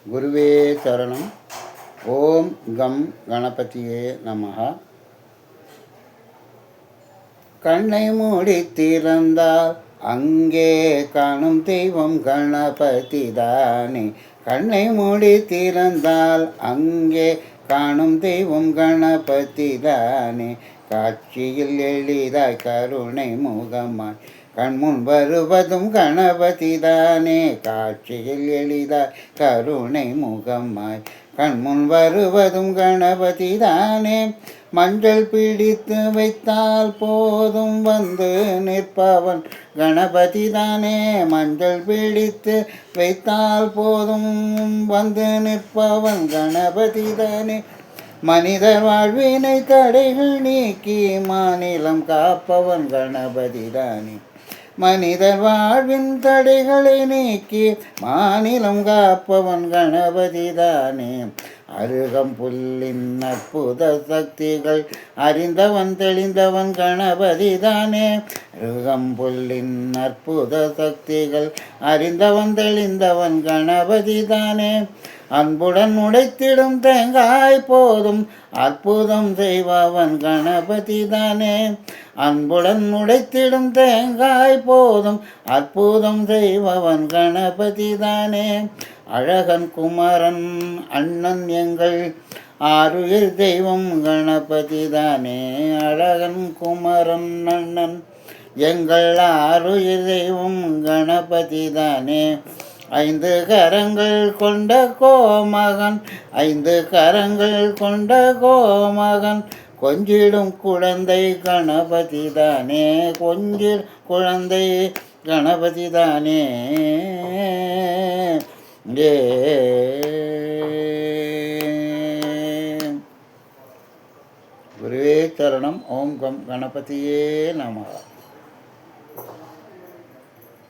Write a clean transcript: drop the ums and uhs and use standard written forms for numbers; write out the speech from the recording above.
குருவே சரணம். ஓம் கம் கணபதியே நமஹ. கண்ணை மூடி திறந்தால் அங்கே காணும் தெய்வம் கணபதி தானே. கண்ணை மூடி திறந்தால் அங்கே காணும் தெய்வம் கணபதி தானே. காட்சியில் எளிதாய் கருணை முகமாய் கண்முன் வருவதும் கணபதி தானே. காட்சியில் எளிதாய் கருணை முகமாய் கண்முன் வருவதும் கணபதி தானே. மஞ்சள் பிடித்து வைத்தால் போதும் வந்து நிற்பவன் கணபதி தானே. மஞ்சள் பிடித்து வைத்தால் போதும் வந்து நிற்பவன் கணபதி தானே. மனிதர் வாழ்வினை தடைகள் நீக்கி மாநிலம் காப்பவன் கணபதி தானே. மனிதர் வாழ்வின் தடைகளை நீக்கி மாநிலம் காப்பவன் கணபதி தானே. அருகம்புல்லின் அற்புத சக்திகள் அறிந்தவன் தெளிந்தவன் கணபதி தானே. அருகம்புல்லின் அற்புத சக்திகள் அறிந்தவன் தெளிந்தவன் கணபதி தானே. அன்புடன் உடைத்திடும் தேங்காய் போதும் அற்புதம் செய்பவன் கணபதி தானே. அன்புடன் உடைத்திடும் தேங்காய் போதும் அற்புதம் செய்பவன் கணபதி தானே. அழகன் குமரன் அண்ணன் எங்கள் ஆருயிர் தெய்வம் கணபதி தானே. அழகன் குமரன் அண்ணன் எங்கள் ஆருயிர் தெய்வம் கணபதி தானே. ஐந்து கரங்கள் கொண்ட கோமகன் ஐந்து கரங்கள் கொண்ட கோமகன் கொஞ்சிடும் குழந்தை கணபதி தானே. கொஞ்சிடும் குழந்தை கணபதி தானே. குருவே சரணம். ஓம் கம் கணபதியே நமஹ.